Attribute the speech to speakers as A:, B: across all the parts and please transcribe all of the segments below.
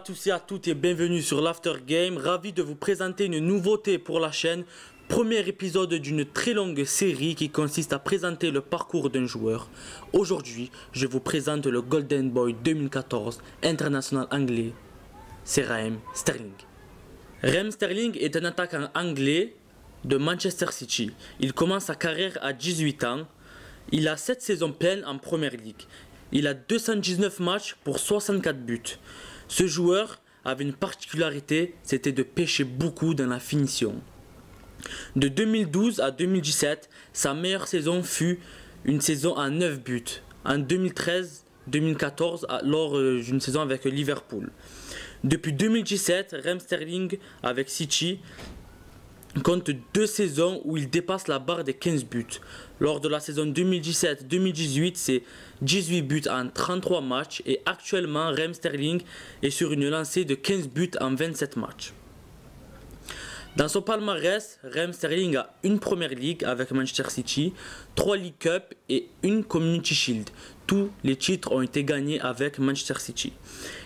A: tous et à toutes et bienvenue sur l'After Game. Ravi de vous présenter une nouveauté pour la chaîne. Premier épisode d'une très longue série qui consiste à présenter le parcours d'un joueur. Aujourd'hui, je vous présente le Golden Boy 2014, international anglais. C'est Raheem Sterling. Raheem Sterling est un attaquant anglais de Manchester City. Il commence sa carrière à 18 ans. Il a 7 saisons pleines en Premier League. Il a 219 matchs pour 64 buts. Ce joueur avait une particularité, c'était de pêcher beaucoup dans la finition. De 2012 à 2017, sa meilleure saison fut une saison à 9 buts. En 2013-2014, lors d'une saison avec Liverpool. Depuis 2017, Raheem Sterling avec City compte 2 saisons où il dépasse la barre des 15 buts. Lors de la saison 2017-2018, c'est 18 buts en 33 matchs et actuellement Raheem Sterling est sur une lancée de 15 buts en 27 matchs. Dans son palmarès, Raheem Sterling a une Premier League avec Manchester City, 3 League Cup et une Community Shield. Tous les titres ont été gagnés avec Manchester City.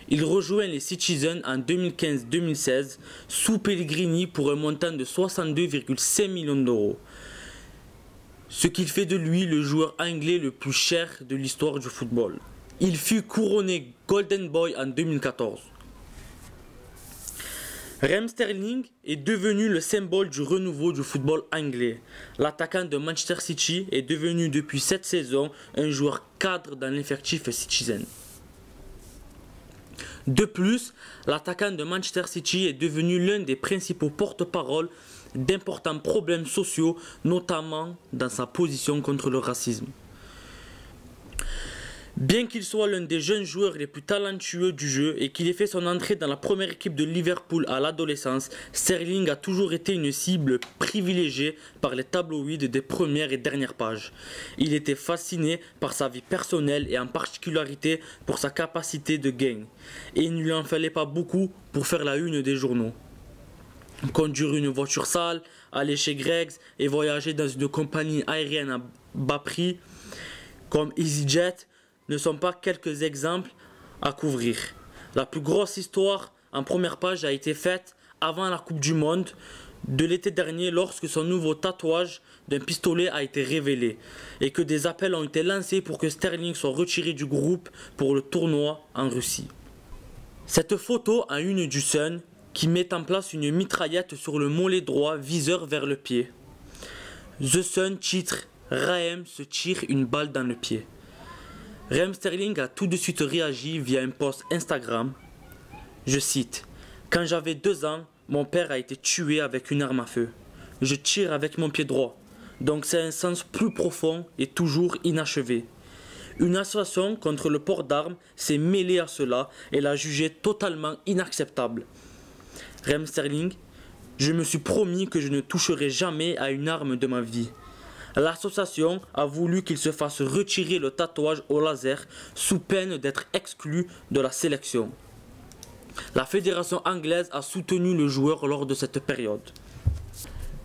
A: Il rejoint les Citizens en 2015-2016 sous Pellegrini pour un montant de 62,5 millions d'euros. Ce qui fait de lui le joueur anglais le plus cher de l'histoire du football. Il fut couronné Golden Boy en 2014. Raheem Sterling est devenu le symbole du renouveau du football anglais. L'attaquant de Manchester City est devenu depuis cette saison un joueur cadre dans l'effectif Citizen. De plus, l'attaquant de Manchester City est devenu l'un des principaux porte-parole d'importants problèmes sociaux, notamment dans sa position contre le racisme. Bien qu'il soit l'un des jeunes joueurs les plus talentueux du jeu et qu'il ait fait son entrée dans la première équipe de Liverpool à l'adolescence, Sterling a toujours été une cible privilégiée par les tabloïds des premières et dernières pages. Il était fasciné par sa vie personnelle et en particularité pour sa capacité de gain. Et il ne lui en fallait pas beaucoup pour faire la une des journaux. Conduire une voiture sale, aller chez Greggs et voyager dans une compagnie aérienne à bas prix comme EasyJet ne sont pas quelques exemples à couvrir. La plus grosse histoire en première page a été faite avant la Coupe du Monde de l'été dernier lorsque son nouveau tatouage d'un pistolet a été révélé et que des appels ont été lancés pour que Sterling soit retiré du groupe pour le tournoi en Russie. Cette photo a une du Sun qui met en place une mitraillette sur le mollet droit, viseur vers le pied. The Sun titre « Raheem se tire une balle dans le pied ». Raheem Sterling a tout de suite réagi via un post Instagram. Je cite: « Quand j'avais 2 ans, mon père a été tué avec une arme à feu. Je tire avec mon pied droit, donc c'est un sens plus profond et toujours inachevé. Une association contre le port d'armes s'est mêlée à cela et l'a jugé totalement inacceptable. Raheem Sterling, je me suis promis que je ne toucherai jamais à une arme de ma vie. L'association a voulu qu'il se fasse retirer le tatouage au laser sous peine d'être exclu de la sélection. La fédération anglaise a soutenu le joueur lors de cette période.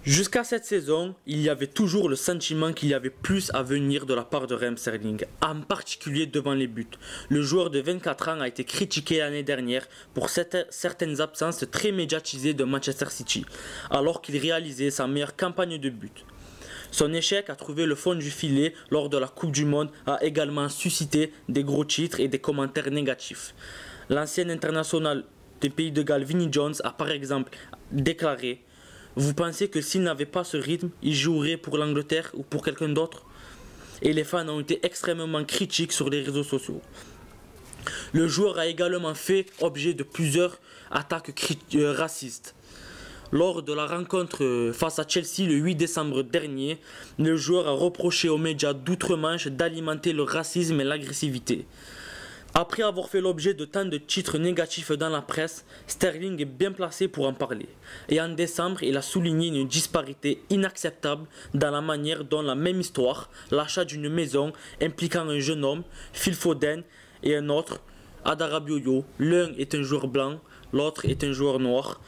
A: Jusqu'à cette saison, il y avait toujours le sentiment qu'il y avait plus à venir de la part de Raheem Sterling, en particulier devant les buts. Le joueur de 24 ans a été critiqué l'année dernière pour certaines absences très médiatisées de Manchester City, alors qu'il réalisait sa meilleure campagne de buts. Son échec à trouver le fond du filet lors de la Coupe du Monde a également suscité des gros titres et des commentaires négatifs. L'ancien international des Pays de Galles, Vinnie Jones, a par exemple déclaré: « Vous pensez que s'il n'avait pas ce rythme, il jouerait pour l'Angleterre ou pour quelqu'un d'autre ?» Et les fans ont été extrêmement critiques sur les réseaux sociaux. Le joueur a également fait objet de plusieurs attaques racistes. Lors de la rencontre face à Chelsea le 8 décembre dernier, le joueur a reproché aux médias d'outre-Manche d'alimenter le racisme et l'agressivité. Après avoir fait l'objet de tant de titres négatifs dans la presse, Sterling est bien placé pour en parler. Et en décembre, il a souligné une disparité inacceptable dans la manière dont la même histoire, l'achat d'une maison impliquant un jeune homme, Phil Foden, et un autre, Adara Bioyo, l'un est un joueur blanc, l'autre est un joueur noir.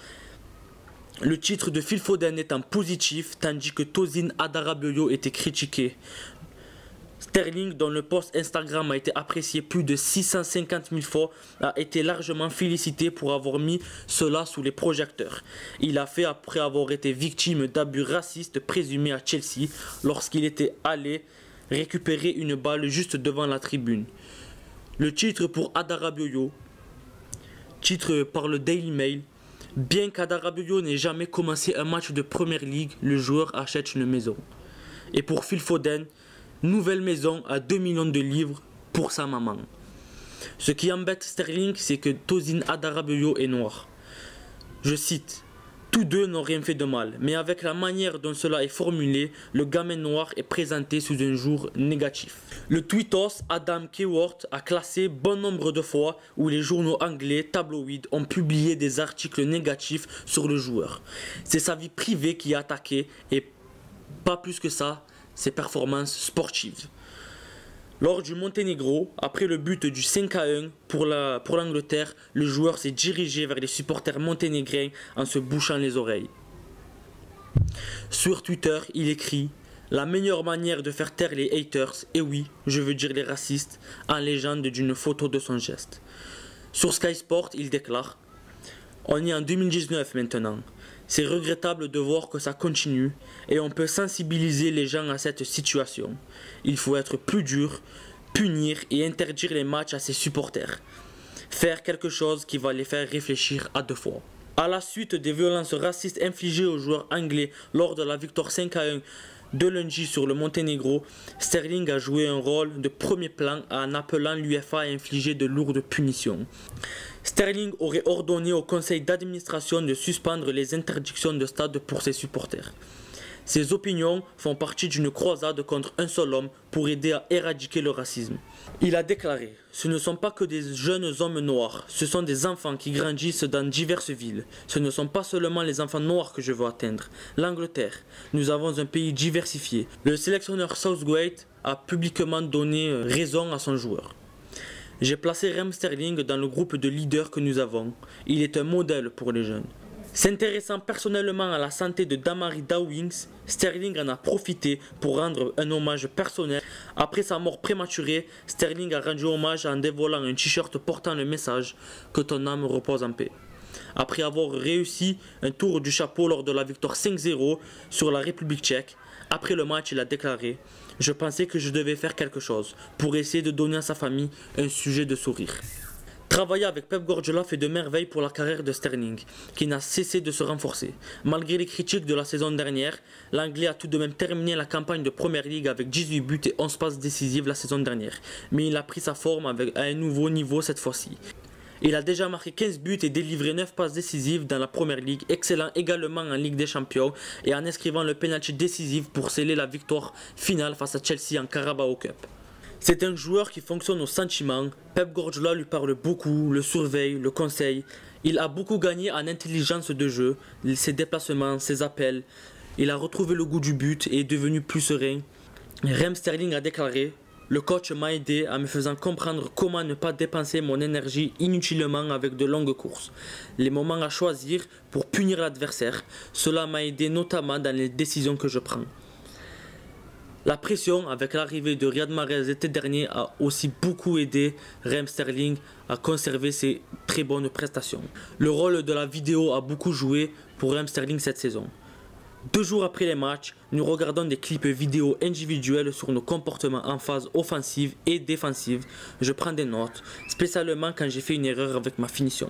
A: Le titre de Phil Foden étant positif, tandis que Tosin Adarabioyo était critiqué. Sterling, dont le post Instagram a été apprécié plus de 650 000 fois, a été largement félicité pour avoir mis cela sous les projecteurs. Il a fait après avoir été victime d'abus racistes présumés à Chelsea lorsqu'il était allé récupérer une balle juste devant la tribune. Le titre pour Adarabioyo, titre par le Daily Mail. Bien qu'Adarabioyo n'ait jamais commencé un match de Premier League, le joueur achète une maison. Et pour Phil Foden, nouvelle maison à 2 millions de livres pour sa maman. Ce qui embête Sterling, c'est que Tosin Adarabioyo est noir. Je cite: tous deux n'ont rien fait de mal, mais avec la manière dont cela est formulé, le gamin noir est présenté sous un jour négatif. Le tweetos Adam Keyworth a classé bon nombre de fois où les journaux anglais tabloïds ont publié des articles négatifs sur le joueur. C'est sa vie privée qui est attaquée et pas plus que ça, ses performances sportives. Lors du Monténégro, après le but du 5-1 pour l'Angleterre, le joueur s'est dirigé vers les supporters monténégrins en se bouchant les oreilles. Sur Twitter, il écrit: la meilleure manière de faire taire les haters, et oui, je veux dire les racistes, en légende d'une photo de son geste. Sur Sky Sport, il déclare: on est en 2019 maintenant. C'est regrettable de voir que ça continue et on peut sensibiliser les gens à cette situation. Il faut être plus dur, punir et interdire les matchs à ses supporters. Faire quelque chose qui va les faire réfléchir à deux fois. À la suite des violences racistes infligées aux joueurs anglais lors de la victoire 5-1 de lundi sur le Monténégro, Sterling a joué un rôle de premier plan en appelant l'UEFA à infliger de lourdes punitions. Sterling aurait ordonné au conseil d'administration de suspendre les interdictions de stade pour ses supporters. Ses opinions font partie d'une croisade contre un seul homme pour aider à éradiquer le racisme. Il a déclaré: ce ne sont pas que des jeunes hommes noirs, ce sont des enfants qui grandissent dans diverses villes. Ce ne sont pas seulement les enfants noirs que je veux atteindre. L'Angleterre, nous avons un pays diversifié. Le sélectionneur Southgate a publiquement donné raison à son joueur. J'ai placé Raheem Sterling dans le groupe de leaders que nous avons. Il est un modèle pour les jeunes. S'intéressant personnellement à la santé de Damari Dawkins, Sterling en a profité pour rendre un hommage personnel. Après sa mort prématurée, Sterling a rendu hommage en dévoilant un t-shirt portant le message « Que ton âme repose en paix ». Après avoir réussi un tour du chapeau lors de la victoire 5-0 sur la République tchèque, après le match, il a déclaré: je pensais que je devais faire quelque chose pour essayer de donner à sa famille un sujet de sourire. Travailler avec Pep Guardiola fait de merveilles pour la carrière de Sterling, qui n'a cessé de se renforcer. Malgré les critiques de la saison dernière, l'Anglais a tout de même terminé la campagne de Premier League avec 18 buts et 11 passes décisives la saison dernière. Mais il a pris sa forme à un nouveau niveau cette fois-ci. Il a déjà marqué 15 buts et délivré 9 passes décisives dans la Premier League, excellent également en Ligue des Champions et en inscrivant le penalty décisif pour sceller la victoire finale face à Chelsea en Carabao Cup. C'est un joueur qui fonctionne au sentiment. Pep Guardiola lui parle beaucoup, le surveille, le conseille. Il a beaucoup gagné en intelligence de jeu, ses déplacements, ses appels. Il a retrouvé le goût du but et est devenu plus serein. Raheem Sterling a déclaré: le coach m'a aidé en me faisant comprendre comment ne pas dépenser mon énergie inutilement avec de longues courses. Les moments à choisir pour punir l'adversaire, cela m'a aidé notamment dans les décisions que je prends. La pression avec l'arrivée de Riyad Mahrez l'été dernier a aussi beaucoup aidé Raheem Sterling à conserver ses très bonnes prestations. Le rôle de la vidéo a beaucoup joué pour Raheem Sterling cette saison. 2 jours après les matchs, nous regardons des clips vidéo individuels sur nos comportements en phase offensive et défensive. Je prends des notes, spécialement quand j'ai fait une erreur avec ma finition.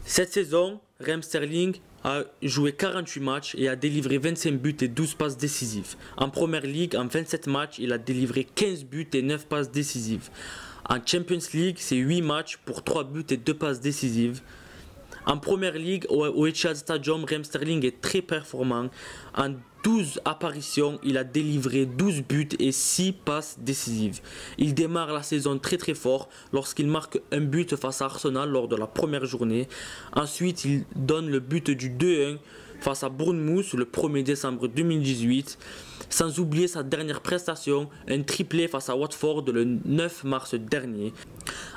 A: Cette saison, Raheem Sterling a joué 48 matchs et a délivré 25 buts et 12 passes décisives. En Premier League, en 27 matchs, il a délivré 15 buts et 9 passes décisives. En Champions League, c'est 8 matchs pour 3 buts et 2 passes décisives. En Premier League, au Etihad Stadium, Raheem Sterling est très performant. En 12 apparitions, il a délivré 12 buts et 6 passes décisives. Il démarre la saison très fort lorsqu'il marque un but face à Arsenal lors de la première journée. Ensuite, il donne le but du 2-1 face à Bournemouth le 1er décembre 2018. Sans oublier sa dernière prestation, un triplé face à Watford le 9 mars dernier.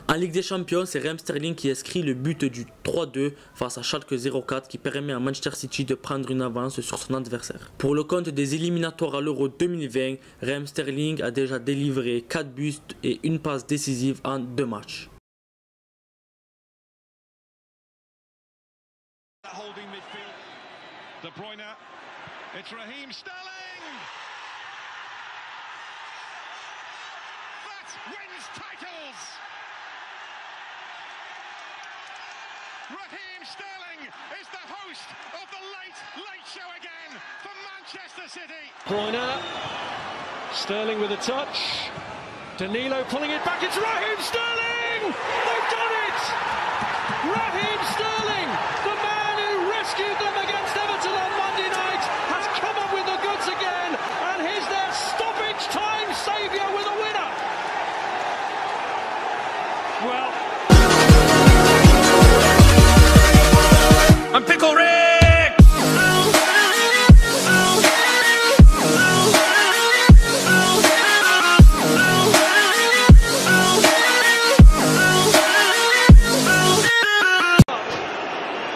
A: En Ligue des Champions, c'est Raheem Sterling qui inscrit le but du 3-2 face à Schalke 04 qui permet à Manchester City de prendre une avance sur son adversaire. Pour le compte des éliminatoires à l'Euro 2020, Raheem Sterling a déjà délivré 4 buts et une passe décisive en 2 matchs.
B: De Bruyne, it's Raheem Sterling! That wins titles! Raheem Sterling is the host of the Late Show again for Manchester City.
C: Bruyne, Sterling with a touch. Danilo pulling it back, it's Raheem Sterling! They've done it! Raheem Sterling, the man who rescued them against Everton on Monday night, has come up with the goods again, and he's their stoppage time saviour with a winner. Well,
B: I'm Pickle Rick!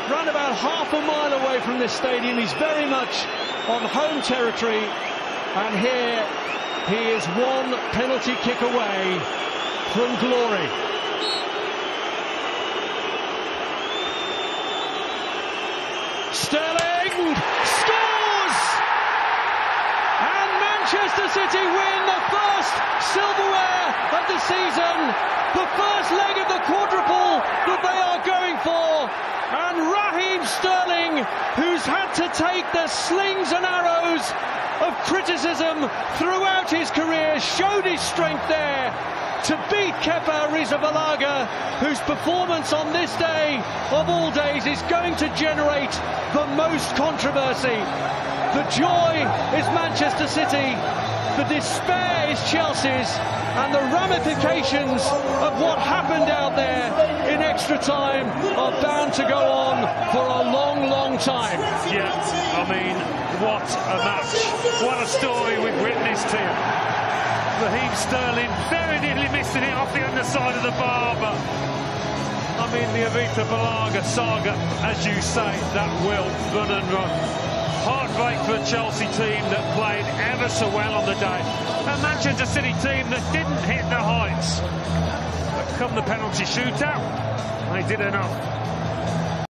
C: Run about half a mile away from this stadium. He's very much on home territory, and here he is one penalty kick away from glory. Sterling scores! And Manchester City win the first silverware of the season, the first leg of the quadruple that they are going for. And Raheem Sterling, who's had to take the slings and arrows of criticism throughout his career, showed his strength there to beat Kepa Arrizabalaga, whose performance on this day of all days is going to generate the most controversy. The joy is Manchester City, the despair is Chelsea's, and the ramifications of what happened out there in extra time are bound to go on for a long, long time.
D: Yeah, I mean, what a match. What a story we've witnessed here. Raheem Sterling very nearly missing it off the underside of the bar, but I mean, the Arrizabalaga saga, as you say, that will run and run. Heartbreak for a Chelsea team that played ever so well on the day. A Manchester City team that didn't hit the heights. But come the penalty shootout, they did enough.